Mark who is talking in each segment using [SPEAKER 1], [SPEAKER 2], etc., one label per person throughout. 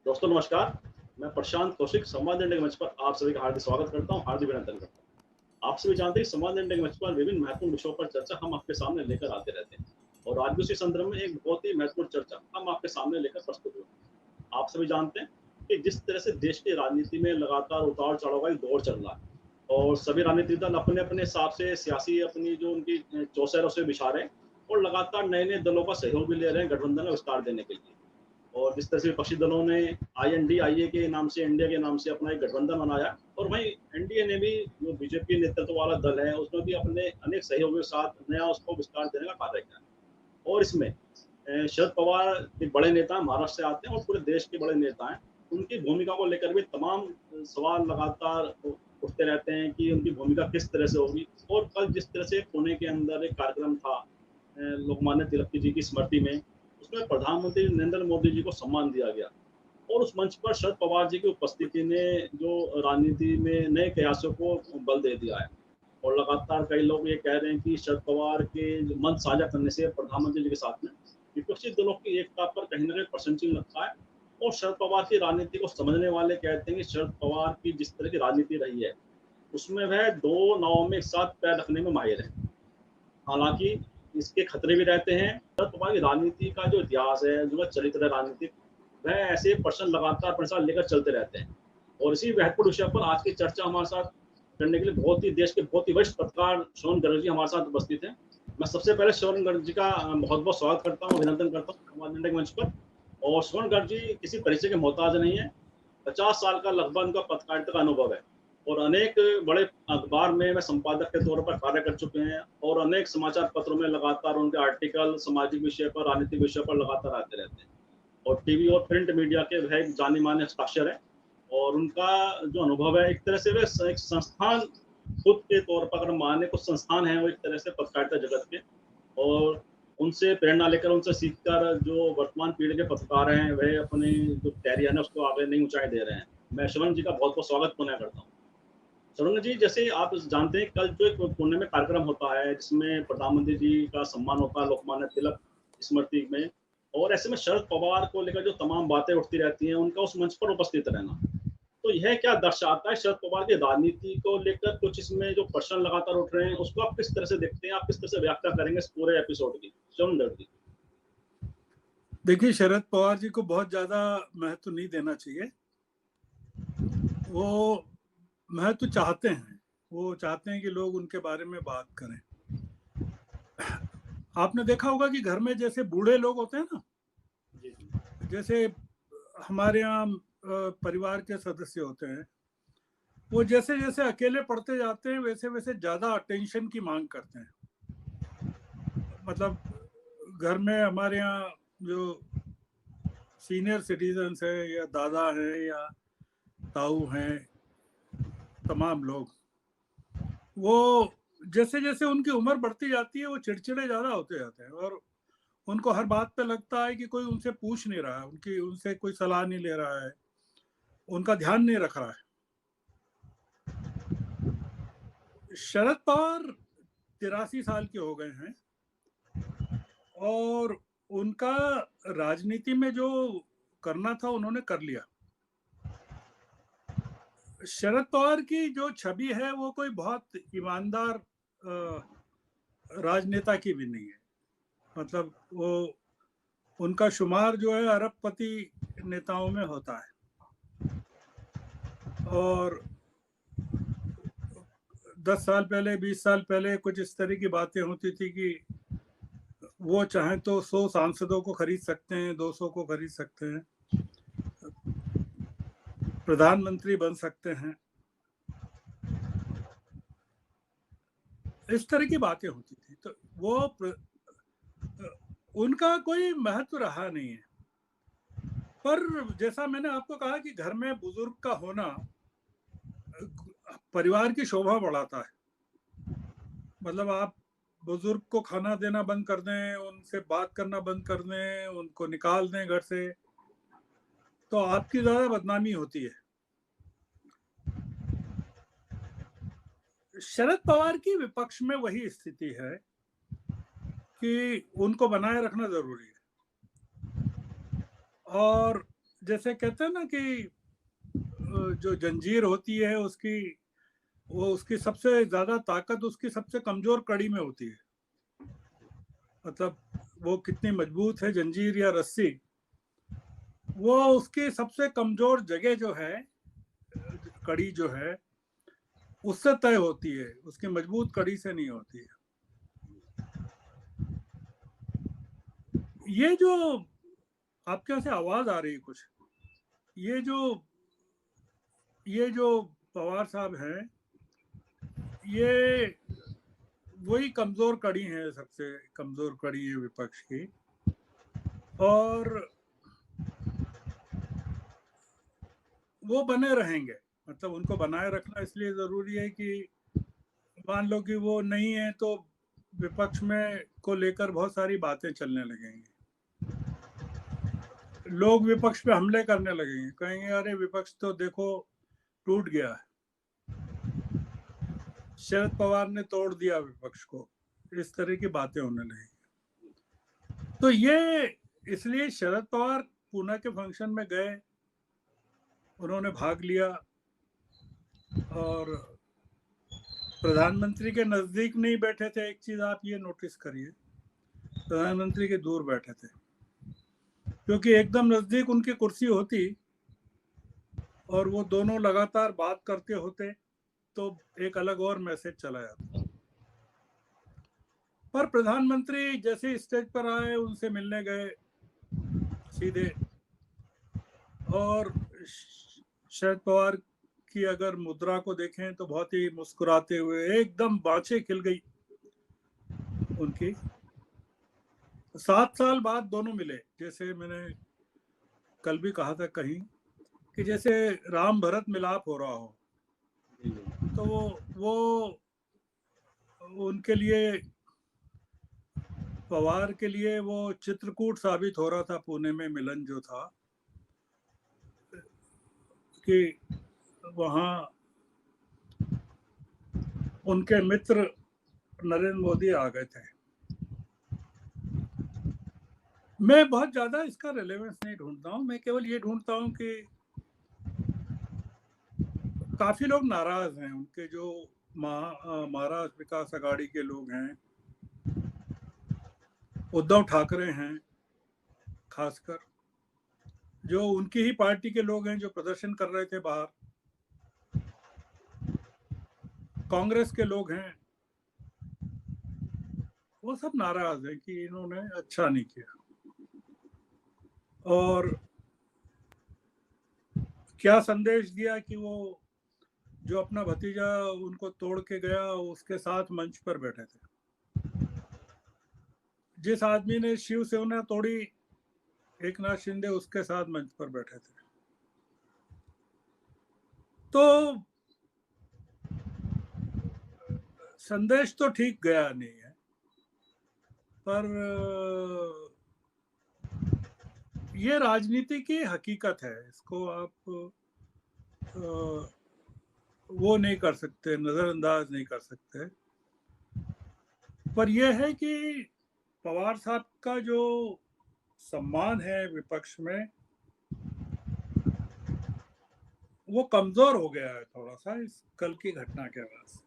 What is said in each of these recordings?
[SPEAKER 1] दोस्तों नमस्कार। मैं प्रशांत कौशिक संवाद इंडिया के मंच पर आप सभी का हार्दिक स्वागत करता हूं, हार्दिक अभिनंदन करता हूं। आप सभी जानते हैं संवाद इंडिया के मंच पर विभिन्न महत्वपूर्ण विषयों पर चर्चा हम आपके सामने लेकर आते रहते हैं और आज भी उसी संदर्भ में एक बहुत ही महत्वपूर्ण चर्चा हम आपके सामने लेकर प्रस्तुत हुए हैं। आप सभी जानते हैं कि जिस तरह से देश की राजनीति में लगातार उतार चढ़ाव का एक दौर चल रहा है और सभी राजनीतिक दल अपने अपने हिसाब से सियासी अपनी जो उनकी चौसर उसे बिछा रहे हैं और लगातार नए नए दलों का सहयोग भी ले रहे हैं गठबंधन का विस्तार देने के लिए। और जिस तरह से विपक्षी दलों ने INDIA के नाम से, इंडिया के नाम से अपना एक गठबंधन बनाया और वहीं एनडीए ने भी, जो बीजेपी नेतृत्व वाला दल है, उसमें भी अपने अनेक सहयोगियों के साथ नया उसको विस्तार देने का कार्य किया। और इसमें शरद पवार एक बड़े नेता महाराष्ट्र से आते हैं और पूरे देश के बड़े नेता हैं। उनकी भूमिका को लेकर भी तमाम सवाल लगातार उठते रहते हैं कि उनकी भूमिका किस तरह से होगी। और कल जिस तरह से पुणे के अंदर एक कार्यक्रम था लोकमान्य तिलक जी की स्मृति में, उसमें प्रधानमंत्री नरेंद्र मोदी जी को सम्मान दिया गया और उस मंच पर शरद पवार जी की उपस्थिति ने जो राजनीति में नए कयासों को बल दे दिया है। और लगातार कई लोग ये कह रहे हैं कि शरद पवार के मंच साझा करने से प्रधानमंत्री जी के साथ में विपक्षी दलों की एकता पर कहीं ना कहीं प्रश्न चिन्ह लगता है। और शरद पवार की राजनीति को समझने वाले कहते हैं कि शरद पवार की जिस तरह की राजनीति रही है उसमें वह दो नावों में एक साथ पैर रखने में माहिर है। हालांकि इसके खतरे भी रहते हैं। शरद पवार की राजनीति का जो इतिहास है, जो चरित्र है राजनीतिक, वह ऐसे प्रश्न लगातार प्रसार लेकर चलते रहते हैं। और इसी महत्वपूर्ण विषय पर आज की चर्चा हमारे साथ करने के लिए बहुत ही देश के बहुत ही वरिष्ठ पत्रकार श्रवण गर्ग जी हमारे साथ उपस्थित हैं। मैं सबसे पहले श्रवण गर्ग जी का बहुत बहुत स्वागत करता हूँ, अभिनंदन करता हूँ संवाद इंडिया के मंच पर। और श्रवण गर्ग जी किसी परिचय के मोहताज नहीं है। 50 साल का लगभग उनका पत्रकारिता का अनुभव है और अनेक बड़े अखबार में वे संपादक के तौर पर कार्य कर चुके हैं और अनेक समाचार पत्रों में लगातार उनके आर्टिकल सामाजिक विषय पर, राजनीतिक विषय पर लगातार आते रहते हैं। और टीवी और प्रिंट मीडिया के वह एक जाने माने हस्ताक्षर है। और उनका जो अनुभव है, एक तरह से वे एक संस्थान खुद के तौर पर अगर माने कुछ संस्थान है वो एक तरह से पत्रकारिता जगत के। और उनसे प्रेरणा लेकर, उनसे सीखकर जो वर्तमान पीढ़ी के पत्रकार हैं वह अपनी जो तैयारी है उसको आगे नई ऊंचाई दे रहे हैं। मैं श्रवण जी का बहुत बहुत स्वागत पुनः करता हूँ। शरण जी, जैसे आप जानते हैं कल जो एक पुणे में कार्यक्रम होता है जिसमें प्रधानमंत्री जी का सम्मान होता है लोकमान्य तिलक स्मृति में, और ऐसे में शरद पवार को लेकर जो तमाम बातें उठती रहती हैं उनका उस मंच पर उपस्थित रहना, तो यह क्या दर्शाता है शरद पवार की राजनीति को लेकर? कुछ इसमें जो प्रश्न लगातार उठ रहे हैं उसको आप किस तरह से देखते हैं, आप किस तरह से व्याख्या करेंगे इस पूरे एपिसोड की? शरण जी।
[SPEAKER 2] देखिए, शरद पवार जी को बहुत ज्यादा महत्व नहीं देना चाहिए। वो महत्व चाहते हैं, वो चाहते हैं कि लोग उनके बारे में बात करें। आपने देखा होगा कि घर में जैसे बूढ़े लोग होते हैं ना, जैसे हमारे यहाँ परिवार के सदस्य होते हैं, वो जैसे जैसे अकेले पढ़ते जाते हैं वैसे वैसे ज्यादा अटेंशन की मांग करते हैं। मतलब घर में हमारे यहाँ जो सीनियर सिटीजन्स है या दादा हैं या ताऊ हैं, तमाम लोग, वो जैसे जैसे उनकी उम्र बढ़ती जाती है वो चिड़चिड़े ज्यादा होते जाते हैं और उनको हर बात पे लगता है कि कोई उनसे पूछ नहीं रहा है, उनकी उनसे कोई सलाह नहीं ले रहा है, उनका ध्यान नहीं रख रहा है। शरद पवार 83 साल के हो गए हैं और उनका राजनीति में जो करना था उन्होंने कर लिया। शरद पवार की जो छवि है वो कोई बहुत ईमानदार राजनेता की भी नहीं है। मतलब वो, उनका शुमार जो है अरबपति नेताओं में होता है। और 10 साल पहले, 20 साल पहले कुछ इस तरह की बातें होती थी कि वो चाहें तो 100 सांसदों को खरीद सकते हैं, 200 को खरीद सकते हैं, प्रधानमंत्री बन सकते हैं, इस तरह की बातें होती थी। तो वो उनका कोई महत्व रहा नहीं है। पर जैसा मैंने आपको कहा कि घर में बुजुर्ग का होना परिवार की शोभा बढ़ाता है। मतलब आप बुजुर्ग को खाना देना बंद कर दें, उनसे बात करना बंद कर दें, उनको निकाल दें घर से, तो आपकी ज्यादा बदनामी होती है। शरद पवार की विपक्ष में वही स्थिति है कि उनको बनाए रखना जरूरी है। और जैसे कहते हैं ना कि जो जंजीर होती है उसकी, वो उसकी सबसे ज्यादा ताकत उसकी सबसे कमजोर कड़ी में होती है। मतलब वो कितनी मजबूत है जंजीर या रस्सी, वो उसकी सबसे कमजोर जगह जो है, कड़ी जो है, उससे तय होती है, उसकी मजबूत कड़ी से नहीं होती है। ये जो आपके यहाँ से आवाज आ रही है कुछ, ये जो पवार साहब हैं, ये वही कमजोर कड़ी है, सबसे कमजोर कड़ी है विपक्ष की। और वो बने रहेंगे, मतलब उनको बनाए रखना इसलिए जरूरी है कि मान लो कि वो नहीं है तो विपक्ष में को लेकर बहुत सारी बातें चलने लगेंगी, लोग विपक्ष पे हमले करने लगेंगे, कहेंगे अरे विपक्ष तो देखो टूट गया है, शरद पवार ने तोड़ दिया विपक्ष को, इस तरह की बातें होने लगेंगी। तो ये इसलिए शरद पवार पूना के फंक्शन में गए, उन्होंने भाग लिया और प्रधानमंत्री के नजदीक नहीं बैठे थे। एक चीज आप ये नोटिस करिए, प्रधानमंत्री के दूर बैठे थे, क्योंकि एकदम नजदीक उनकी कुर्सी होती और वो दोनों लगातार बात करते होते तो एक अलग और मैसेज चला जाता। पर प्रधानमंत्री जैसे स्टेज पर आए, उनसे मिलने गए सीधे, और शरद पवार की अगर मुद्रा को देखें तो बहुत ही मुस्कुराते हुए, एकदम बाँछें खिल गई उनकी। 7 साल बाद दोनों मिले, जैसे मैंने कल भी कहा था कहीं कि जैसे राम भरत मिलाप हो रहा हो। तो वो उनके लिए, पवार के लिए वो चित्रकूट साबित हो रहा था पुणे में मिलन जो था, कि वहाँ उनके मित्र नरेंद्र मोदी आ गए थे। मैं बहुत ज्यादा इसका रिलेवेंस नहीं ढूंढता हूँ, मैं केवल ये ढूंढता हूँ कि काफी लोग नाराज हैं, उनके जो महाराष्ट्र विकास अघाड़ी के लोग हैं, उद्धव ठाकरे हैं, खासकर जो उनकी ही पार्टी के लोग हैं जो प्रदर्शन कर रहे थे बाहर, कांग्रेस के लोग हैं, वो सब नाराज हैं कि इन्होंने अच्छा नहीं किया। और क्या संदेश दिया कि वो जो अपना भतीजा उनको तोड़ के गया उसके साथ मंच पर बैठे थे। जिस आदमी ने शिवसेना तोड़ी, एक नाथ शिंदे, उसके साथ मंच पर बैठे थे। तो संदेश तो ठीक गया नहीं है, पर ये राजनीति की हकीकत है, इसको आप वो नहीं कर सकते, नजरअंदाज नहीं कर सकते। पर यह है कि पवार साहब का जो सम्मान है विपक्ष में, वो कमजोर हो गया है थोड़ा सा इस कल की घटना के बाद से।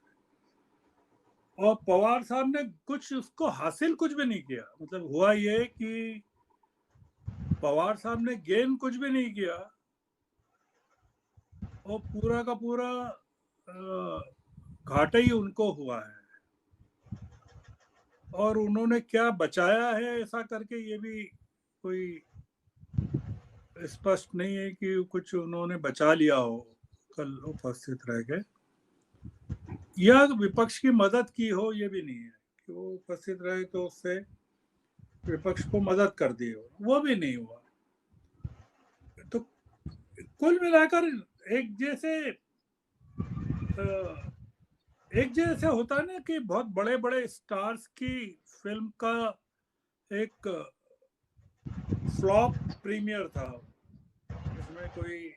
[SPEAKER 2] और पवार साहब ने कुछ उसको हासिल कुछ भी नहीं किया। मतलब हुआ ये कि पवार साहब ने गेन कुछ भी नहीं किया, और पूरा का पूरा घाटा ही उनको हुआ है। और उन्होंने क्या बचाया है ऐसा करके ये भी कोई स्पष्ट नहीं है कि कुछ उन्होंने बचा लिया हो कल उपस्थित रह गए, या विपक्ष की मदद की हो, ये भी नहीं है कि वो उपस्थित रहे तो उससे विपक्ष को मदद कर दी हो, वो भी नहीं हुआ। तो कुल मिलाकर एक जैसे होता है ना कि बहुत बड़े बड़े स्टार्स की फिल्म का एक फ्लॉप प्रीमियर था, जिसमें कोई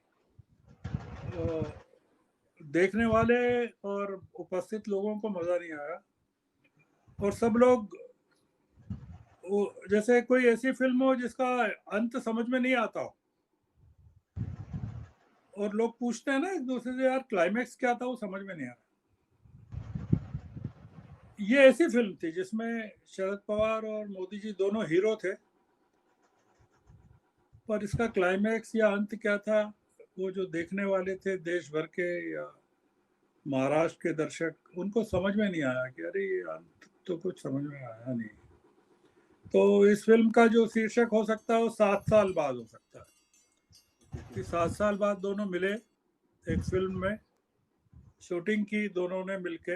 [SPEAKER 2] देखने वाले और उपस्थित लोगों को मजा नहीं आया, और सब लोग जैसे कोई ऐसी फिल्म हो जिसका अंत समझ में नहीं आता हो, और लोग पूछते हैं ना एक दूसरे से, यार क्लाइमैक्स क्या था, वो समझ में नहीं आ रहा। ये ऐसी फिल्म थी जिसमें शरद पवार और मोदी जी दोनों हीरो थे, पर इसका क्लाइमैक्स या अंत क्या था, वो जो देखने वाले थे देश भर के या महाराष्ट्र के दर्शक, उनको समझ में नहीं आया कि अरे ये अंत तो कुछ समझ में आया नहीं। तो इस फिल्म का जो शीर्षक हो सकता है वो 7 साल बाद हो सकता है, कि 7 साल बाद दोनों मिले एक फिल्म में, शूटिंग की दोनों ने मिलके,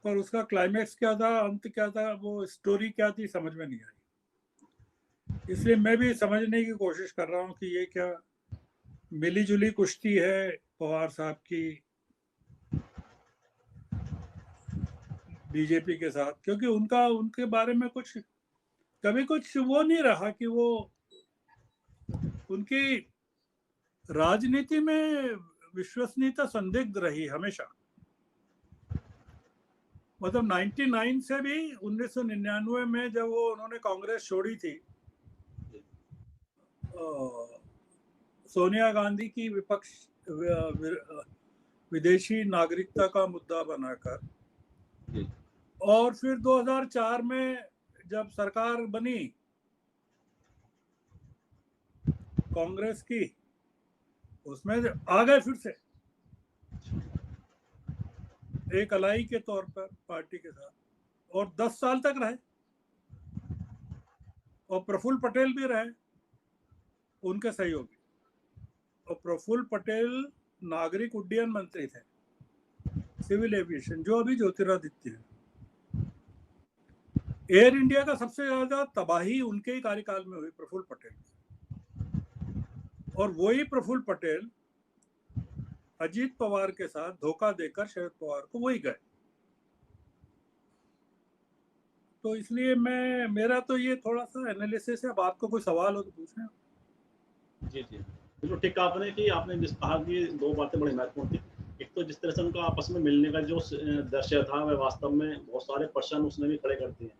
[SPEAKER 2] पर उसका क्लाइमैक्स क्या था, अंत क्या था, वो स्टोरी क्या थी, समझ में नहीं आई। इसलिए मैं भी समझने की कोशिश कर रहा हूँ कि ये क्या मिली जुली कुश्ती है पवार साहब की बीजेपी के साथ, क्योंकि उनका उनके बारे में कुछ कभी कुछ वो नहीं रहा कि वो उनकी राजनीति में विश्वसनीयता संदिग्ध रही हमेशा। मतलब 99 से भी 1999 में जब वो उन्होंने कांग्रेस छोड़ी थी, सोनिया गांधी की विपक्ष विदेशी नागरिकता का मुद्दा बनाकर, और फिर 2004 में जब सरकार बनी कांग्रेस की, उसमें आ गए फिर से एक अलाई के तौर पर पार्टी के साथ, और 10 साल तक रहे, और प्रफुल्ल पटेल भी रहे उनके सहयोगी। और प्रफुल्ल पटेल नागरिक उड्डयन मंत्री थे, सिविल एविएशन, जो अभी ज्योतिरादित्य है। एयर इंडिया का सबसे ज्यादा तबाही उनके ही कार्यकाल में हुई, प्रफुल्ल पटेल। और वही प्रफुल्ल पटेल अजीत पवार के साथ धोखा देकर शरद पवार को वही गए। तो इसलिए मेरा तो ये थोड़ा सा एनालिसिस है। अब आपको कोई सवाल हो तो पूछें।
[SPEAKER 1] जी जी, बिल्कुल ठीक कहा आपने कि आपने जिस कहा कि दो बातें बड़ी महत्वपूर्ण थी। एक तो जिस तरह से उनका आपस में मिलने का जो दृश्य था, वह वास्तव में बहुत सारे प्रश्न उसने भी खड़े करते हैं।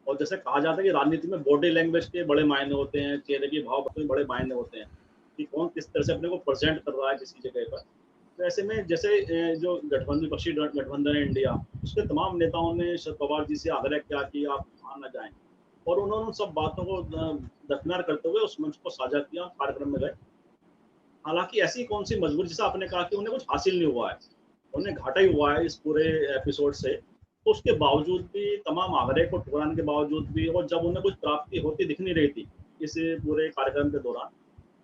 [SPEAKER 1] और जैसे कहा जाता है कि राजनीति में बॉडी लैंग्वेज के बड़े मायने होते हैं, चेहरे के भाव के बड़े मायने होते हैं, कि कौन किस तरह से अपने को प्रेजेंट कर रहा है किसी जगह पर। तो ऐसे में जैसे जो गठबंधन, विपक्षी गठबंधन है इंडिया, उसके तमाम नेताओं ने शरद पवार जी से आग्रह किया कि आप वहाँ न जाएं, और उन्होंने उन सब बातों को दरकिनार करते हुए उस मंच को साझा किया, कार्यक्रम में गए। हालांकि ऐसी कौन सी मजबूरी, जैसा आपने कहा कि उन्हें कुछ हासिल नहीं हुआ है, उन्हें घाटा ही हुआ है इस पूरे एपिसोड से, तो उसके बावजूद भी, तमाम आग्रह को ठुकराने के बावजूद भी, और जब उन्हें कुछ प्राप्ति होती दिख नहीं रही थी इस पूरे कार्यक्रम के दौरान,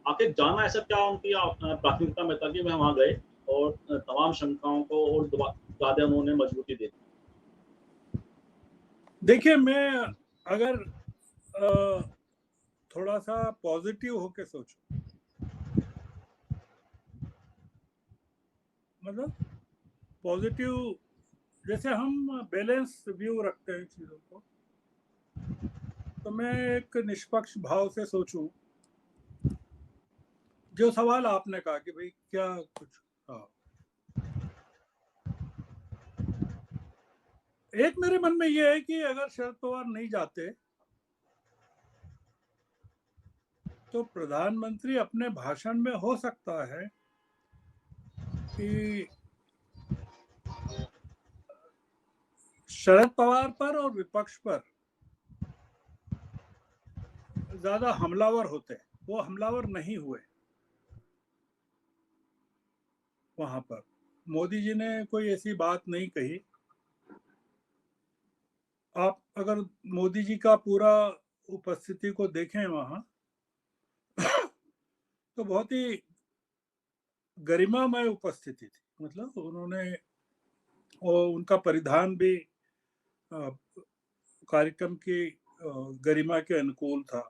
[SPEAKER 1] आखिर जाना ऐसा क्या उनकी प्राथमिकता में था कि वह वहां गए और तमाम शंकाओं को और ज्यादा उन्होंने मजबूती दे दी।
[SPEAKER 2] देखिए, मैं अगर थोड़ा सा पॉजिटिव होके सोचूं, मतलब पॉजिटिव, जैसे हम बैलेंस व्यू रखते हैं चीजों को, तो मैं एक निष्पक्ष भाव से सोचूं, जो सवाल आपने कहा कि भाई क्या कुछ, हाँ, एक मेरे मन में यह है कि अगर शरद पवार नहीं जाते तो प्रधानमंत्री अपने भाषण में हो सकता है कि शरद पवार पर और विपक्ष पर ज्यादा हमलावर होते, वो हमलावर नहीं हुए। वहां पर मोदी जी ने कोई ऐसी बात नहीं कही। आप अगर मोदी जी का पूरा उपस्थिति को देखें वहां, तो बहुत ही गरिमामय उपस्थिति थी। मतलब उन्होंने, और उनका परिधान भी कार्यक्रम की गरिमा के अनुकूल था।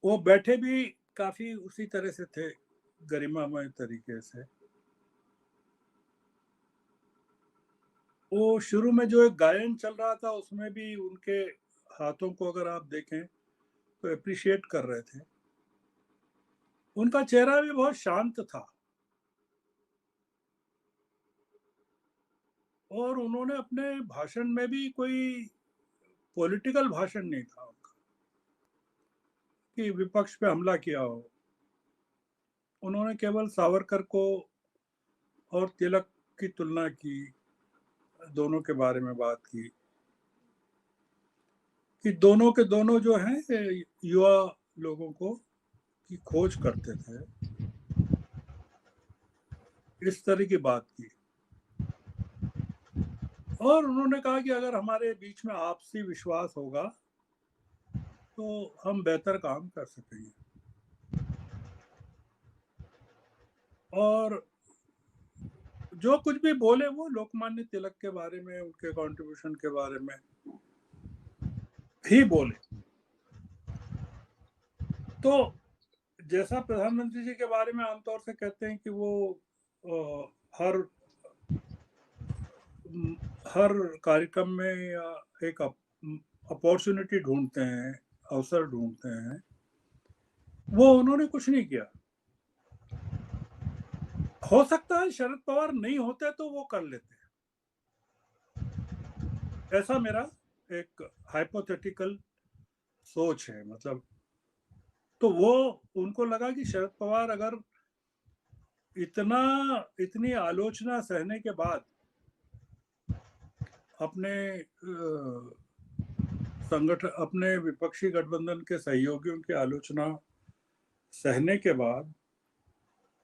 [SPEAKER 2] वो बैठे भी काफी उसी तरह से थे, गरिमामय तरीके से। वो शुरू में जो एक गायन चल रहा था, उसमें भी उनके हाथों को अगर आप देखें तो अप्रिशिएट कर रहे थे। उनका चेहरा भी बहुत शांत था, और उन्होंने अपने भाषण में भी कोई पॉलिटिकल भाषण नहीं था उनका, कि विपक्ष पे हमला किया हो। उन्होंने केवल सावरकर को और तिलक की तुलना की, दोनों के बारे में बात की कि दोनों के दोनों जो हैं युवा लोगों को की खोज करते थे, इस तरह की बात की। और उन्होंने कहा कि अगर हमारे बीच में आपसी विश्वास होगा तो हम बेहतर काम कर सकेंगे। और जो कुछ भी बोले वो लोकमान्य तिलक के बारे में, उनके कंट्रीब्यूशन के बारे में ही बोले। तो जैसा प्रधानमंत्री जी के बारे में आमतौर से कहते हैं कि वो हर कार्यक्रम में या एक अपॉर्चुनिटी ढूंढते हैं, अवसर ढूंढते हैं, वो उन्होंने कुछ नहीं किया। हो सकता है शरद पवार नहीं होते तो वो कर लेते, ऐसा मेरा एक हाइपोथेटिकल सोच है। मतलब तो वो उनको लगा कि शरद पवार अगर इतनी आलोचना सहने के बाद, अपने संगठन, अपने विपक्षी गठबंधन के सहयोगियों की आलोचना सहने के बाद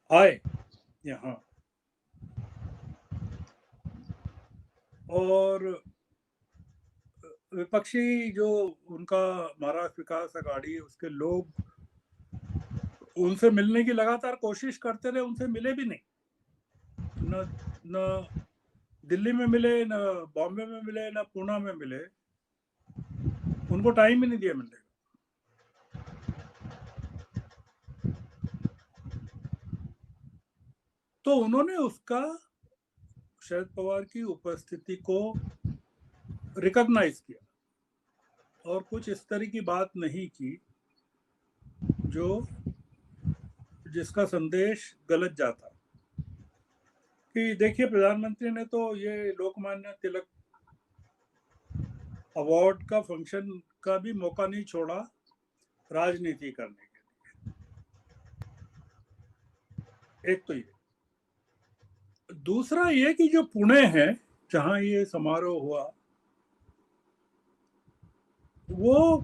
[SPEAKER 2] आए यहाँ और विपक्षी जो उनका महाराष्ट्र विकास अघाड़ी, उसके लोग उनसे मिलने की लगातार कोशिश करते रहे, उनसे मिले भी नहीं। न दिल्ली में मिले, न बॉम्बे में मिले, न पुणे में मिले, उनको टाइम ही नहीं दिया मिलने का। तो उन्होंने उसका, शरद पवार की उपस्थिति को रिकॉग्नाइज किया और कुछ इस तरह की बात नहीं की जिसका संदेश गलत जाता कि देखिए प्रधानमंत्री ने तो ये लोकमान्य तिलक अवार्ड का फंक्शन का भी मौका नहीं छोड़ा राजनीति करने के लिए। एक तो ये, दूसरा ये कि जो पुणे है जहां ये समारोह हुआ, वो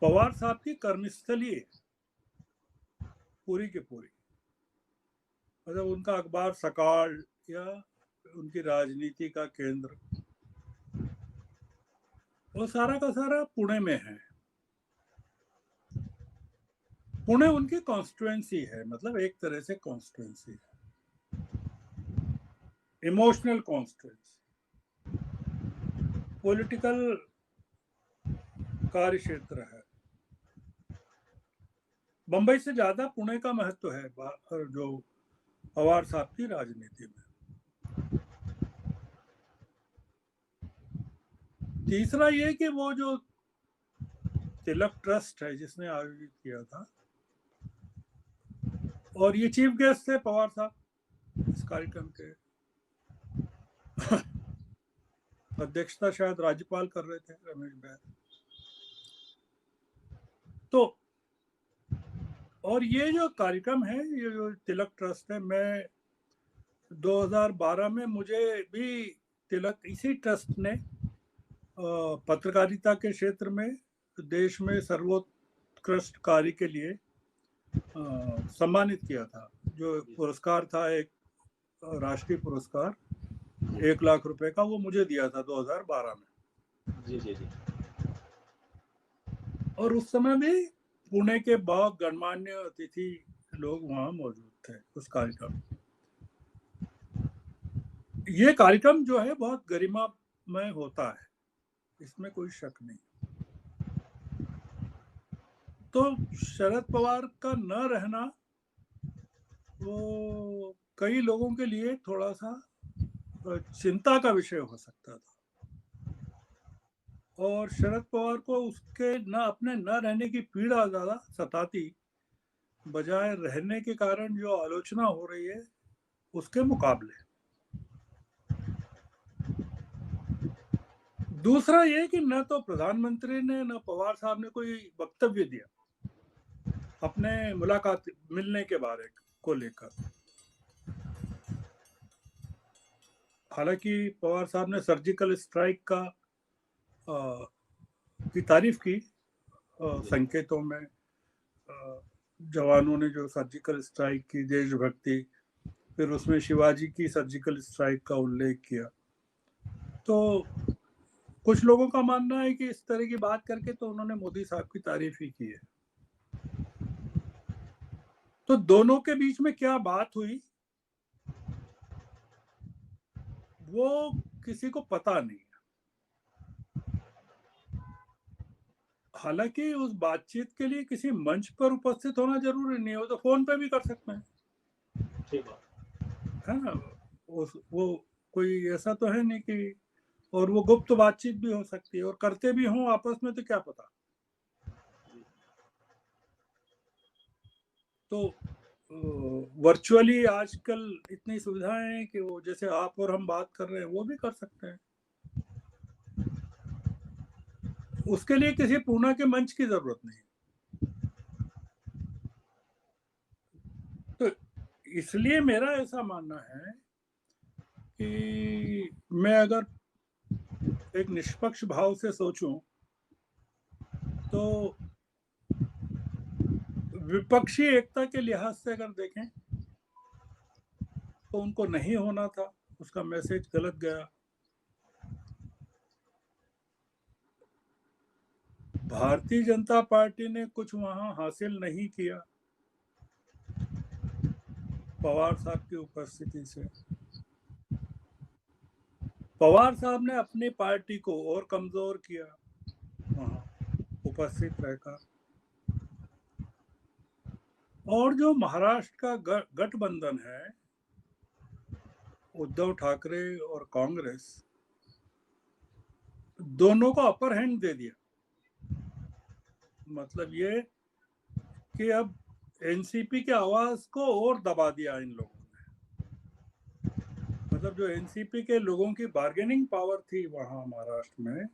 [SPEAKER 2] पवार साहब की कर्मस्थली है पूरी की पूरी। मतलब उनका अखबार सकाल या उनकी राजनीति का केंद्र, वो सारा का सारा पुणे में है। पुणे उनकी कॉन्स्टिट्यूएंसी है, मतलब एक तरह से कॉन्स्टिट्यूएंसी है, इमोशनल कॉन्स्टिट्यूएंसी, पॉलिटिकल कार्य क्षेत्र है। बंबई से ज्यादा पुणे का महत्व है जो पवार साहब की राजनीति में। तीसरा ये कि वो जो तिलक ट्रस्ट है जिसने आयोजित किया था, और ये चीफ गेस्ट थे पवार साहब इस कार्यक्रम के, अध्यक्षता शायद राज्यपाल कर रहे थे, रमेश बैस। तो और ये जो कार्यक्रम है, ये जो तिलक ट्रस्ट है, मैं 2012 में मुझे भी तिलक, इसी ट्रस्ट ने पत्रकारिता के क्षेत्र में देश में सर्वोत्कृष्ट कार्य के लिए सम्मानित किया था। जो पुरस्कार था, एक राष्ट्रीय पुरस्कार 1 लाख रुपए का, वो मुझे दिया था 2012 में।
[SPEAKER 1] जी जी जी।
[SPEAKER 2] और उस समय भी पुणे के बहुत गणमान्य अतिथि लोग वहां मौजूद थे उस कार्यक्रम। ये कार्यक्रम जो है बहुत गरिमामय होता है, इसमें कोई शक नहीं। तो शरद पवार का न रहना वो कई लोगों के लिए थोड़ा सा चिंता का विषय हो सकता था। और शरद पवार को उसके अपने न रहने की पीड़ा ज्यादा सताती, बजाय रहने के कारण जो आलोचना हो रही है उसके मुकाबले। दूसरा ये कि न तो प्रधानमंत्री ने न पवार साहब ने कोई वक्तव्य दिया अपने मुलाकात मिलने के बारे को लेकर। हालांकि पवार साहब ने सर्जिकल स्ट्राइक की तारीफ की, संकेतों में जवानों ने जो सर्जिकल स्ट्राइक की, देशभक्ति, फिर उसमें शिवाजी की सर्जिकल स्ट्राइक का उल्लेख किया। तो कुछ लोगों का मानना है कि इस तरह की बात करके तो उन्होंने मोदी साहब की तारीफ ही की है। तो दोनों के बीच में क्या बात हुई वो किसी को पता नहीं। हालांकि उस बातचीत के लिए किसी मंच पर उपस्थित होना जरूरी नहीं है, वो तो फोन पे भी कर सकते हैं,
[SPEAKER 1] ठीक बात
[SPEAKER 2] है ना। वो कोई ऐसा तो है नहीं कि, और वो गुप्त बातचीत भी हो सकती है, और करते भी हों आपस में तो क्या पता। तो वर्चुअली आजकल इतनी सुविधाएं हैं कि वो जैसे आप और हम बात कर रहे हैं वो भी कर सकते हैं। उसके लिए किसी पूना के मंच की जरूरत नहीं। तो इसलिए मेरा ऐसा मानना है कि मैं अगर एक निष्पक्ष भाव से सोचूं तो विपक्षी एकता के लिहाज से अगर देखें तो उनको नहीं होना था, उसका मैसेज गलत गया। भारतीय जनता पार्टी ने कुछ वहां हासिल नहीं किया पवार साहब की उपस्थिति से। पवार साहब ने अपनी पार्टी को और कमजोर किया वहां उपस्थित रहकर। और जो महाराष्ट्र का गठबंधन है, उद्धव ठाकरे और कांग्रेस, दोनों को अपर हैंड दे दिया। मतलब ये कि अब एनसीपी की आवाज को और दबा दिया इन लोगों ने। मतलब जो एनसीपी के लोगों की बार्गेनिंग पावर थी वहां महाराष्ट्र में,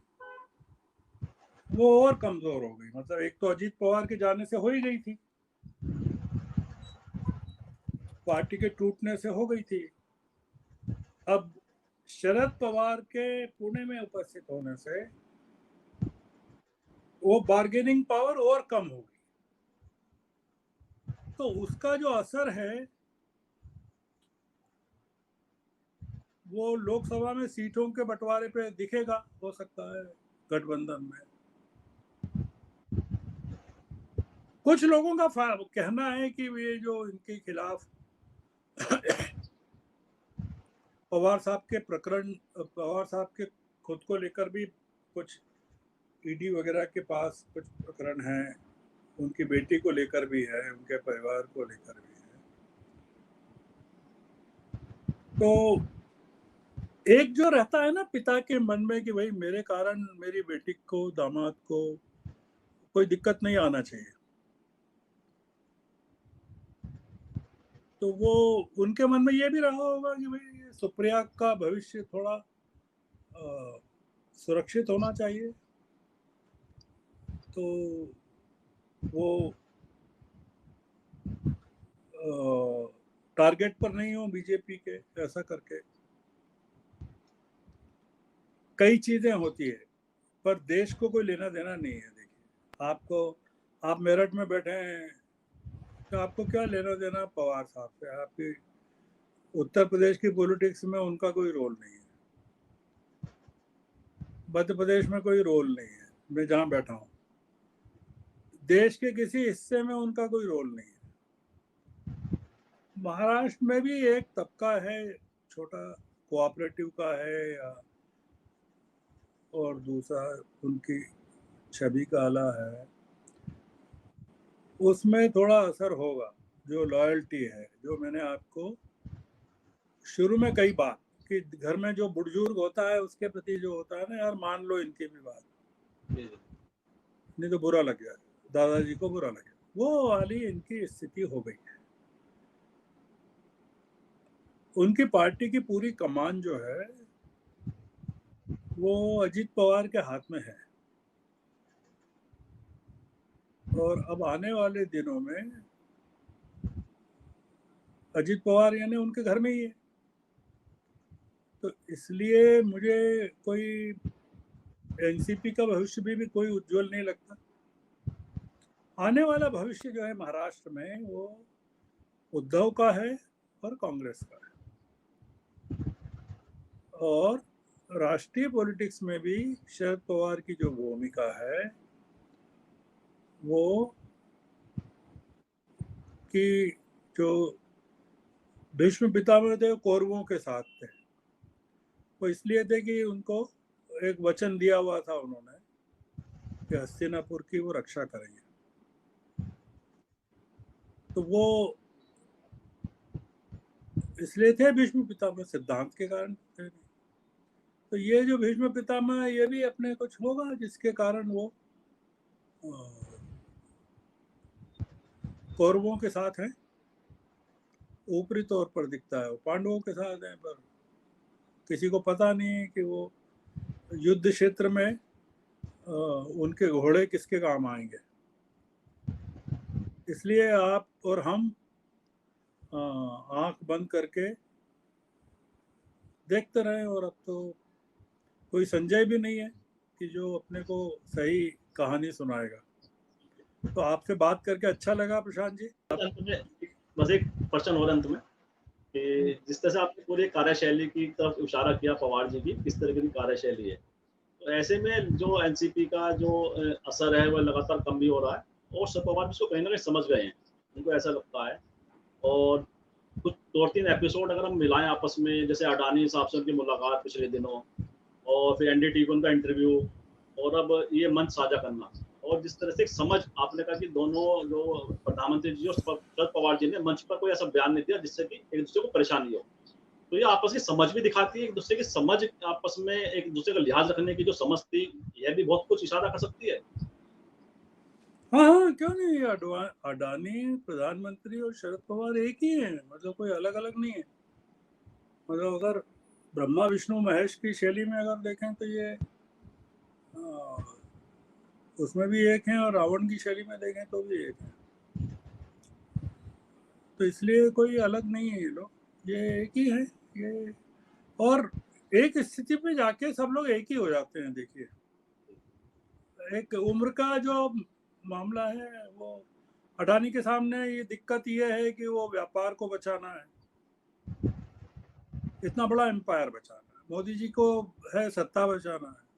[SPEAKER 2] वो और कमजोर हो गई। मतलब एक तो अजीत पवार के जाने से हो ही गई थी, पार्टी के टूटने से हो गई थी। अब शरद पवार के पुणे में उपस्थित होने से वो बार्गेनिंग पावर और कम हो गई। तो उसका जो असर है वो लोकसभा में सीटों के बंटवारे पे दिखेगा, हो सकता है गठबंधन में। कुछ लोगों का कहना है कि ये जो इनके खिलाफ पवार साहब के प्रकरण, पवार साहब के खुद को लेकर भी कुछ ईडी वगैरह के पास कुछ प्रकरण हैं, उनकी बेटी को लेकर भी है, उनके परिवार को लेकर भी है। तो एक जो रहता है ना पिता के मन में कि भाई मेरे कारण मेरी बेटी को, दामाद को कोई दिक्कत नहीं आना चाहिए, तो वो उनके मन में ये भी रहा होगा कि भाई सुप्रिया का भविष्य थोड़ा सुरक्षित होना चाहिए। तो वो टारगेट पर नहीं हो बीजेपी के, ऐसा करके कई चीजें होती है। पर देश को कोई लेना देना नहीं है। देखिए आप मेरठ में बैठे हैं तो आपको क्या लेना देना पवार साहब से? आपकी उत्तर प्रदेश की पॉलिटिक्स में उनका कोई रोल नहीं है, मध्य प्रदेश में कोई रोल नहीं है, मैं जहां बैठा हूं देश के किसी हिस्से में उनका कोई रोल नहीं है। महाराष्ट्र में भी एक तबका है छोटा, कोऑपरेटिव का है, या और दूसरा उनकी छवि का आला है, उसमें थोड़ा असर होगा। जो लॉयल्टी है, जो मैंने आपको शुरू में कई बात कि घर में जो बुजुर्ग होता है उसके प्रति जो होता है ना, यार मान लो इनकी भी बात, नहीं तो बुरा लग जाए, दादाजी को बुरा लगे, वो वाली इनकी स्थिति हो गई है। उनकी पार्टी की पूरी कमान जो है वो अजीत पवार के हाथ में है, और अब आने वाले दिनों में अजित पवार यानी उनके घर में ही है, तो इसलिए मुझे कोई एनसीपी का भविष्य भी कोई उज्जवल नहीं लगता। आने वाला भविष्य जो है महाराष्ट्र में वो उद्धव का है और कांग्रेस का है, और राष्ट्रीय पॉलिटिक्स में भी शरद पवार की जो भूमिका है वो कि जो भीष्म पितामह थे कौरवों के साथ थे, वो इसलिए थे कि उनको एक वचन दिया हुआ था उन्होंने कि हस्तिनापुर की वो रक्षा करेंगे, तो वो इसलिए थे भीष्म पितामह, सिद्धांत के कारण थे। तो ये जो भीष्म पितामह ये भी अपने कुछ होगा जिसके कारण वो कौरवों के साथ हैं, ऊपरी तौर पर दिखता है वो पांडवों के साथ हैं, पर किसी को पता नहीं है कि वो युद्ध क्षेत्र में उनके घोड़े किसके काम आएंगे। इसलिए आप और हम आंख बंद करके देखते रहे, और अब तो कोई संजय भी नहीं है कि जो अपने को सही कहानी सुनाएगा। तो आपसे बात करके अच्छा लगा प्रशांत जी।
[SPEAKER 1] बस एक प्रश्न और अंत में कि जिस तरह से आपने पूरी कार्यशैली की तरफ इशारा किया पवार जी की, किस तरह की कार्यशैली है, तो ऐसे में जो एनसीपी का जो असर है वो लगातार कम भी हो रहा है, और शरद पवार भी इसको कहीं ना कहीं समझ गए हैं, उनको ऐसा लगता है। और कुछ 2-3 एपिसोड अगर हम मिलाएं आपस में, जैसे अडानी साहब से उनकी मुलाकात पिछले दिनों, और फिर एनडीटीवी को उनका इंटरव्यू, और अब ये मंच साझा करना, और जिस तरह से समझ आपने कहा कि दोनों जो प्रधानमंत्री जी और शरद पवार जी ने मंच पर कोई ऐसा बयान नहीं दिया जिससे कि एक दूसरे को परेशानी हो, तो ये आपस की समझ भी दिखाती है, एक दूसरे की समझ, आपस में एक दूसरे का लिहाज रखने की जो समझ थी, यह भी बहुत कुछ इशारा कर सकती है।
[SPEAKER 2] हाँ, क्यों नहीं। अडानी प्रधानमंत्री और शरद पवार एक ही हैं, मतलब कोई अलग अलग नहीं है। मतलब अगर ब्रह्मा विष्णु महेश की शैली में अगर देखें तो ये उसमें भी एक हैं, और रावण की शैली में देखें तो भी एक है। तो इसलिए कोई अलग नहीं है ये लोग, ये एक ही है ये। और एक स्थिति पे जाके सब लोग एक ही हो जाते हैं। देखिए, एक उम्र का जो मामला है, वो अडानी के सामने ये दिक्कत ये है कि वो व्यापार को बचाना है, इतना बड़ा एम्पायर बचाना है। मोदी जी को है सत्ता बचाना है,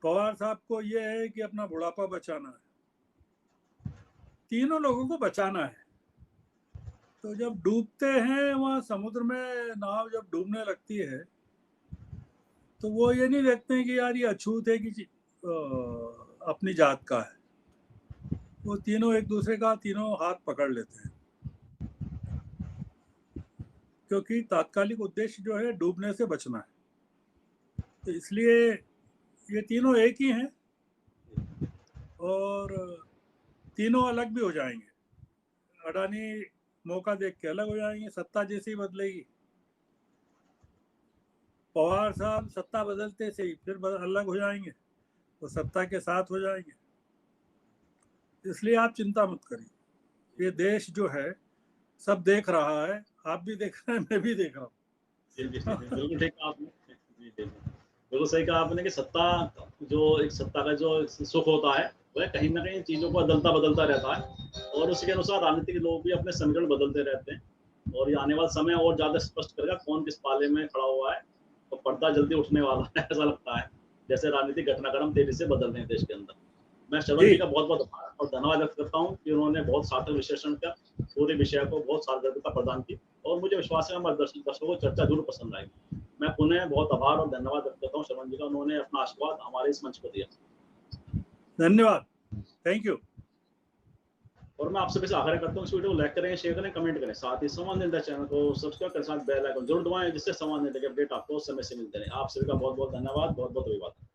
[SPEAKER 2] पवार साहब को ये है कि अपना बुढ़ापा बचाना है, तीनों लोगों को बचाना है। तो जब डूबते हैं वहाँ समुद्र में, नाव जब डूबने लगती है तो वो ये नहीं देखते हैं कि यार ये अछूत है कि अपनी जात का है। वो तीनों एक दूसरे का तीनों हाथ पकड़ लेते हैं, क्योंकि तात्कालिक उद्देश्य जो है डूबने से बचना है। तो इसलिए ये तीनों एक ही हैं, और तीनों अलग भी हो जाएंगे। अडानी मौका देख के अलग हो जाएंगे, सत्ता जैसी बदलेगी। पवार साहब सत्ता बदलते से ही फिर अलग हो जाएंगे, तो सत्ता के साथ हो जाएंगे। इसलिए आप चिंता मत करिए, ये देश जो है सब देख रहा है, आप भी देख रहे हैं, मैं भी देख रहा हूँ।
[SPEAKER 1] बिल्कुल ठीक कहा आपने, बिल्कुल सही कहा आपने कि सत्ता एक सत्ता का जो सुख होता है वह कहीं ना कहीं चीजों को बदलता रहता है, और उसके अनुसार राजनीतिक लोग भी अपने समीकरण बदलते रहते हैं। और ये आने वाला समय और ज्यादा स्पष्ट करेगा कौन किस पाले में खड़ा हुआ है, तो पर्दा जल्दी उठने वाला है ऐसा लगता है, जैसे राजनीतिक घटनाक्रम तेजी से बदल रहे हैं देश के अंदर। मैं श्रवण जी का बहुत बहुत आभार और धन्यवाद व्यक्त करता हूँ कि उन्होंने बहुत सार्थक विश्लेषण किया, पूरे विषय को बहुत सार्थकता प्रदान की, और मुझे विश्वास है हमारे दर्शकों को चर्चा जरूर पसंद आएगी। मैं पुनः बहुत आभार और धन्यवाद व्यक्त करता हूँ श्रवण जी का, उन्होंने अपना आशीर्वाद हमारे इस मंच को दिया।
[SPEAKER 2] धन्यवाद, थैंक यू।
[SPEAKER 1] और मैं आपसे बस आग्रह करता हूँ इस वीडियो को लाइक करें, शेयर करें, कमेंट करें, साथ ही संवाद इंडिया चैनल को सब्सक्राइब करें, साथ बेल आइकन जरूर दबाएं, जिससे संवाद इंडिया के अपडेट आपको समय से मिलते रहे। आप सभी का बहुत बहुत धन्यवाद, बहुत बहुत अभिवादन।